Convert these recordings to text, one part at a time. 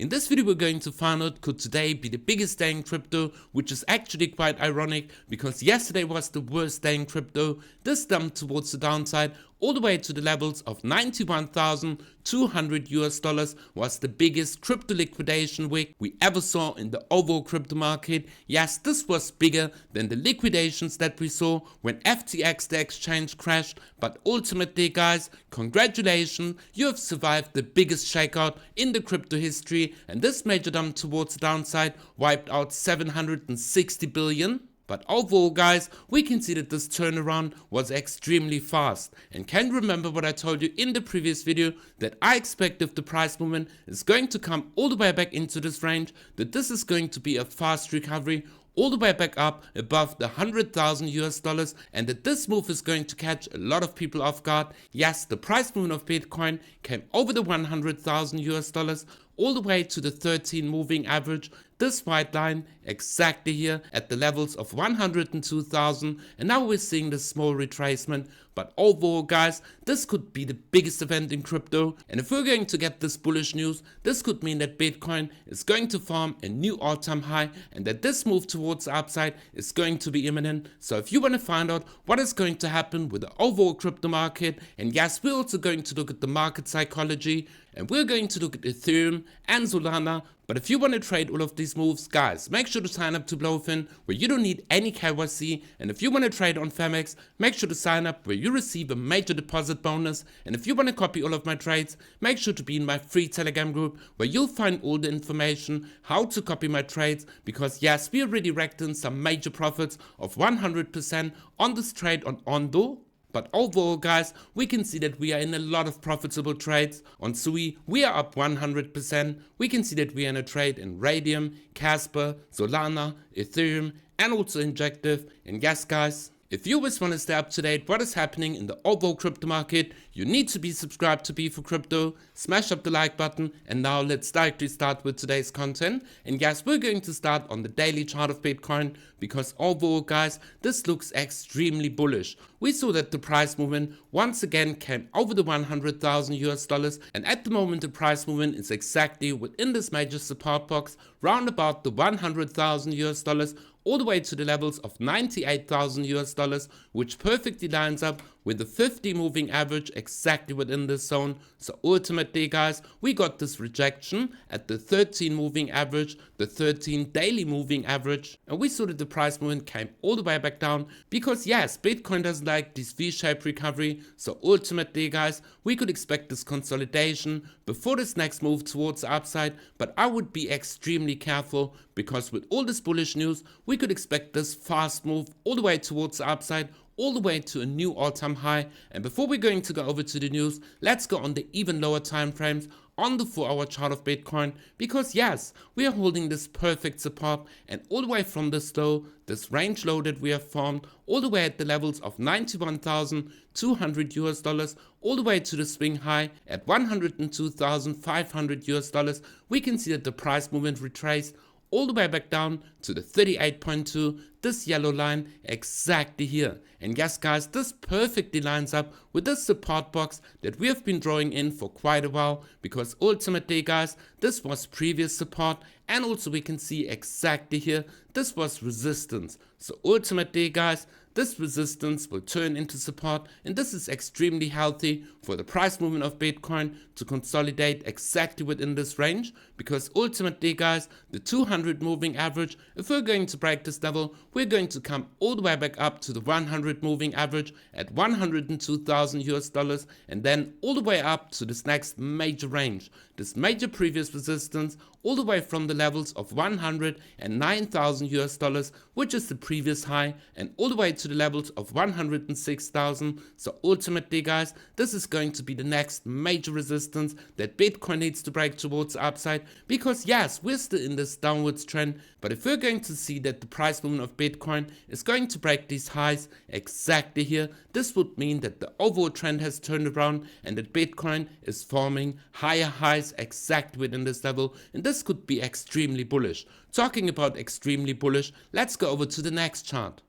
In this video we're going to find out could today be the biggest day in crypto, which is actually quite ironic because yesterday was the worst day in crypto. This dumped towards the downside all the way to the levels of 91,200 US dollars was the biggest crypto liquidation week we ever saw in the overall crypto market. Yes, this was bigger than the liquidations that we saw when FTX the exchange crashed, but ultimately guys, congratulations, you have survived the biggest shakeout in the crypto history, and this major dump towards the downside wiped out 760 billion. But overall guys, we can see that this turnaround was extremely fast. And can you remember what I told you in the previous video, that I expect if the price movement is going to come all the way back into this range, that this is going to be a fast recovery all the way back up above the 100,000 US dollars, and that this move is going to catch a lot of people off guard. Yes, the price movement of Bitcoin came over the 100,000 US dollars all the way to the 13 moving average, this white line exactly here at the levels of 102,000, and now we're seeing the small retracement. But overall guys, this could be the biggest event in crypto, and if we're going to get this bullish news, this could mean that Bitcoin is going to form a new all-time high and that this move towards the upside is going to be imminent. So if you want to find out what is going to happen with the overall crypto market, and yes, we're also going to look at the market psychology, and we're going to look at Ethereum and Solana. But if you want to trade all of these moves, guys, make sure to sign up to BloFin, where you don't need any KYC. And if you want to trade on Phemex, make sure to sign up, where you receive a major deposit bonus. And if you want to copy all of my trades, make sure to be in my free Telegram group, where you'll find all the information how to copy my trades. Because yes, we already racked in some major profits of 100% on this trade on Ondo. But overall guys, we can see that we are in a lot of profitable trades. On Sui, we are up 100%. We can see that we are in a trade in Radium, Casper, Solana, Ethereum, and also Injective. And yes guys, if you always want to stay up to date what is happening in the overall crypto market, you need to be subscribed to B4Crypto, smash up the like button, and now let's directly start with today's content. And yes, we're going to start on the daily chart of Bitcoin, because overall guys, this looks extremely bullish. We saw that the price movement once again came over the 100,000 US dollars, and at the moment the price movement is exactly within this major support box, round about the 100,000 US dollars, all the way to the levels of 98,000 US dollars, which perfectly lines up with the 50 moving average exactly within this zone. So ultimately guys, we got this rejection at the 13 moving average, the 13 daily moving average, and we saw that the price movement came all the way back down, because yes, Bitcoin doesn't like this V-shaped recovery. So ultimately guys, we could expect this consolidation before this next move towards the upside, but I would be extremely careful, because with all this bullish news, we could expect this fast move all the way towards the upside, all the way to a new all-time high. And before we're going to go over to the news, let's go on the even lower time frames on the 4-hour chart of Bitcoin, because yes, we are holding this perfect support, and all the way from this low, this range low that we have formed, all the way at the levels of 91,200 US dollars, all the way to the swing high at 102,500 US dollars, we can see that the price movement retraced all the way back down to the 38.2, this yellow line exactly here. And yes guys, this perfectly lines up with this support box that we have been drawing in for quite a while, because ultimately guys, this was previous support, and also we can see exactly here, this was resistance. So ultimately guys, this resistance will turn into support, and this is extremely healthy for the price movement of Bitcoin to consolidate exactly within this range, because ultimately guys, the 200 moving average, if we're going to break this level, we're going to come all the way back up to the 100 moving average at 102,000 US dollars, and then all the way up to this next major range, this major previous resistance, all the way from the levels of 109,000 US dollars, which is the previous high, and all the way to the levels of 106,000. So ultimately guys, this is going to be the next major resistance that Bitcoin needs to break towards the upside, because yes, we're still in this downwards trend, but if we're going to see that the price movement of Bitcoin is going to break these highs exactly here, this would mean that the overall trend has turned around, and that Bitcoin is forming higher highs exactly within this level, and this could be extremely bullish. Talking about extremely bullish, let's go over to the next chart.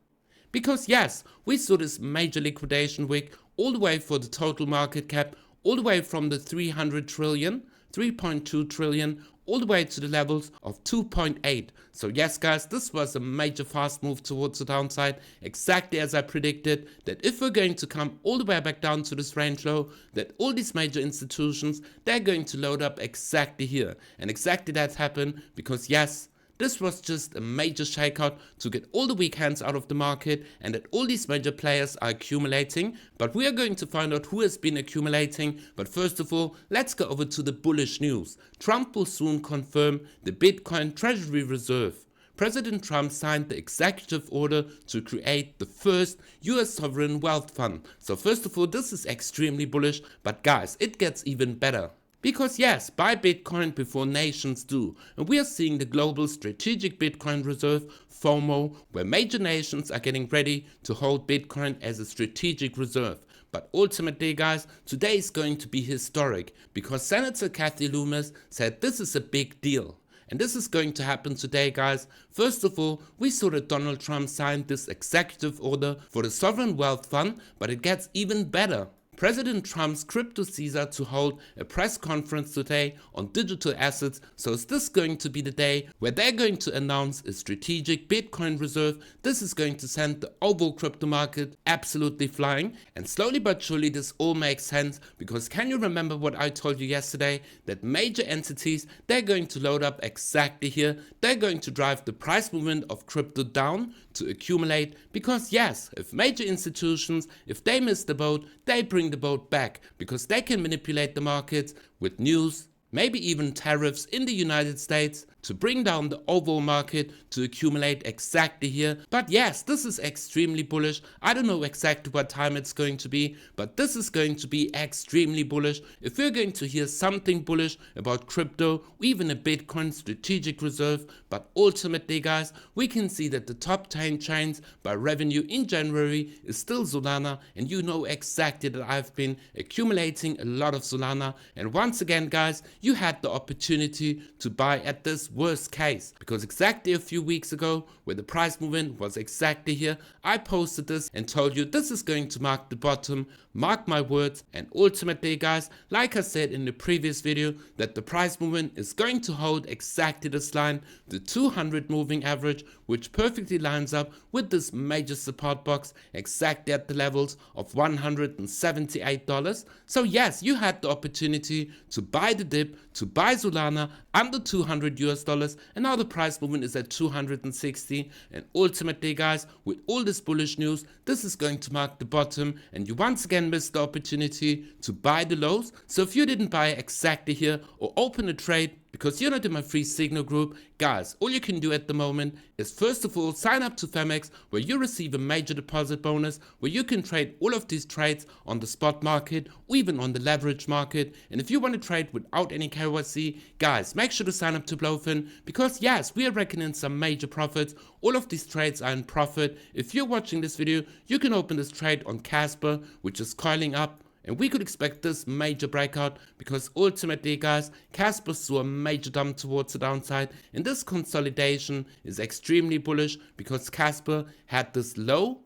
Because yes, we saw this major liquidation week all the way for the total market cap, all the way from the 300 trillion, 3.2 trillion, all the way to the levels of 2.8. So yes guys, this was a major fast move towards the downside, exactly as I predicted, that if we're going to come all the way back down to this range low, that all these major institutions, they're going to load up exactly here. And exactly that happened because yes, this was just a major shakeout to get all the weak hands out of the market and that all these major players are accumulating. But we are going to find out who has been accumulating. But first of all, let's go over to the bullish news. Trump will soon confirm the Bitcoin Treasury Reserve. President Trump signed the executive order to create the first US sovereign wealth fund. So first of all, this is extremely bullish, but guys, it gets even better. Because yes, buy Bitcoin before nations do, and we are seeing the global strategic Bitcoin reserve, FOMO, where major nations are getting ready to hold Bitcoin as a strategic reserve. But ultimately guys, today is going to be historic, because Senator Kathy Loomis said this is a big deal. And this is going to happen today guys. First of all, we saw that Donald Trump signed this executive order for the sovereign wealth fund, but it gets even better. President Trump's crypto Caesar to hold a press conference today on digital assets. So is this going to be the day where they're going to announce a strategic Bitcoin reserve? This is going to send the overall crypto market absolutely flying. And slowly but surely this all makes sense, because can you remember what I told you yesterday? That major entities, they're going to load up exactly here. They're going to drive the price movement of crypto down to accumulate, because yes, if major institutions, if they miss the boat, they bring the boat back, because they can manipulate the markets with news, maybe even tariffs in the United States to bring down the overall market to accumulate exactly here. But yes, this is extremely bullish. I don't know exactly what time it's going to be, but this is going to be extremely bullish. If we're going to hear something bullish about crypto, even a Bitcoin strategic reserve, but ultimately guys, we can see that the top 10 chains by revenue in January is still Solana, and you know exactly that I've been accumulating a lot of Solana. And once again guys, you had the opportunity to buy at this worst case, because exactly a few weeks ago, where the price movement was exactly here, I posted this and told you this is going to mark the bottom, mark my words. And ultimately guys, like I said in the previous video, that the price movement is going to hold exactly this line, the 200 moving average, which perfectly lines up with this major support box exactly at the levels of $178. So yes, you had the opportunity to buy the dip, to buy Solana under $200, and now the price movement is at 260. And ultimately guys, with all this bullish news, this is going to mark the bottom, and you once again missed the opportunity to buy the lows. So if you didn't buy exactly here or open a trade because you're not in my free signal group, guys, all you can do at the moment is first of all sign up to Phemex, where you receive a major deposit bonus, where you can trade all of these trades on the spot market or even on the leverage market. And if you want to trade without any KYC, guys, make sure to sign up to BloFin, because yes, we are reckoning some major profits. All of these trades are in profit. If you're watching this video, you can open this trade on Casper, which is coiling up. And we could expect this major breakout, because ultimately guys, Casper saw a major dump towards the downside, and this consolidation is extremely bullish, because Casper had this low,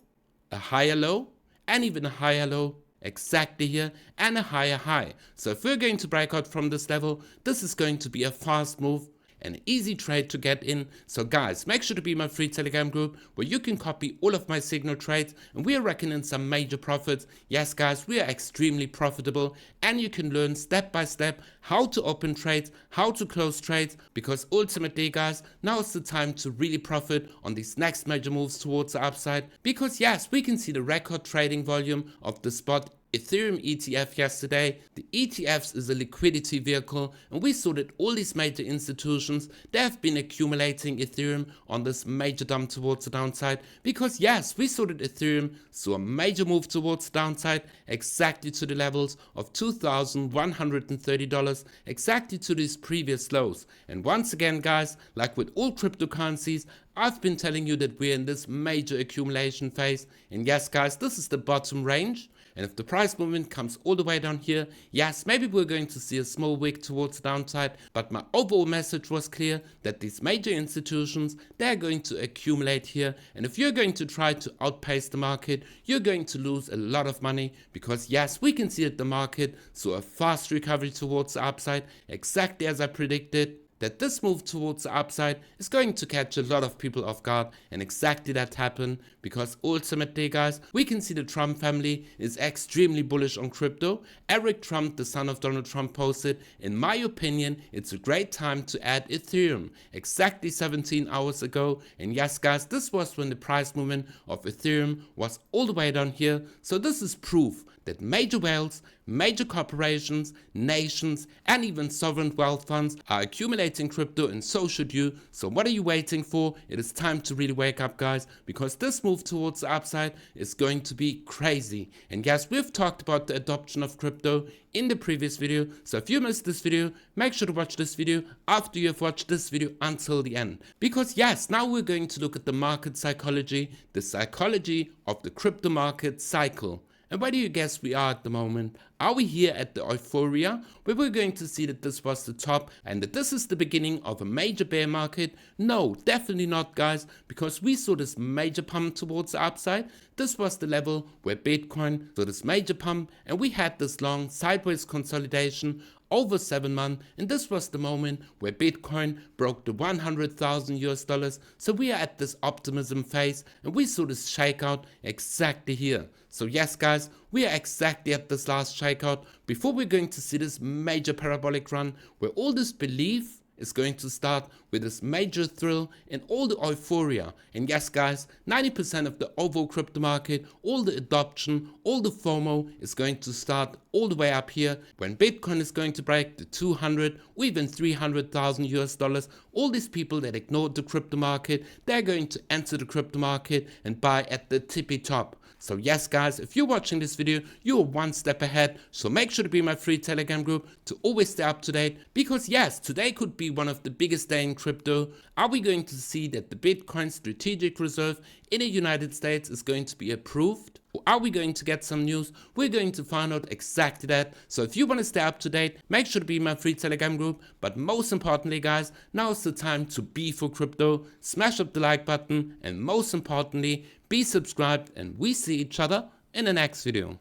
a higher low, and even a higher low exactly here, and a higher high. So if we're going to break out from this level, this is going to be a fast move, an easy trade to get in. So guys, make sure to be in my free Telegram group, where you can copy all of my signal trades, and we are reckoning some major profits. Yes guys, we are extremely profitable, and you can learn step by step how to open trades, how to close trades, because ultimately guys, now is the time to really profit on these next major moves towards the upside. Because yes, we can see the record trading volume of the spot Ethereum ETF yesterday. The ETFs is a liquidity vehicle, and we saw that all these major institutions, they have been accumulating Ethereum on this major dump towards the downside, because yes, we saw that Ethereum saw a major move towards the downside exactly to the levels of $2,130, exactly to these previous lows. And once again guys, like with all cryptocurrencies, I've been telling you that we're in this major accumulation phase, and yes guys, this is the bottom range. And if the price movement comes all the way down here, yes, maybe we're going to see a small wick towards the downside, but my overall message was clear, that these major institutions, they're going to accumulate here. And if you're going to try to outpace the market, you're going to lose a lot of money, because yes, we can see that the market saw a fast recovery towards the upside, exactly as I predicted. that this move towards the upside is going to catch a lot of people off guard, and exactly that happened, because ultimately guys, we can see the Trump family is extremely bullish on crypto. Eric Trump, the son of Donald Trump, posted, "In my opinion, it's a great time to add Ethereum," exactly 17 hours ago. And yes guys, this was when the price movement of Ethereum was all the way down here. So this is proof that major whales, major corporations, nations, and even sovereign wealth funds are accumulating crypto, and so should you. So what are you waiting for? It is time to really wake up guys, because this move towards the upside is going to be crazy. And yes, we've talked about the adoption of crypto in the previous video, so if you missed this video, make sure to watch this video after you have watched this video until the end. Because yes, now we're going to look at the market psychology, the psychology of the crypto market cycle. And where do you guess we are at the moment? Are we here at the euphoria, where we're going to see that this was the top and that this is the beginning of a major bear market? No, definitely not guys, because we saw this major pump towards the upside. This was the level where Bitcoin saw this major pump, and we had this long sideways consolidation over 7 months, and this was the moment where Bitcoin broke the 100,000 US dollars. So we are at this optimism phase, and we saw this shakeout exactly here. So yes guys, we are exactly at this last shakeout before we're going to see this major parabolic run, where all this belief is going to start with this major thrill and all the euphoria. And yes guys, 90% of the overall crypto market, all the adoption, all the FOMO is going to start all the way up here when Bitcoin is going to break the 200 or even 300,000 US dollars. All these people that ignored the crypto market, they're going to enter the crypto market and buy at the tippy top. So yes guys, if you're watching this video, you're one step ahead, so make sure to be in my free Telegram group to always stay up to date, because yes, today could be one of the biggest days in crypto. Are we going to see that the Bitcoin strategic reserve in the United States is going to be approved? Or are we going to get some news? We're going to find out exactly that. So if you want to stay up to date, make sure to be in my free Telegram group. But most importantly guys, now is the time to be for crypto. Smash up the like button, and most importantly, be subscribed, and we see each other in the next video.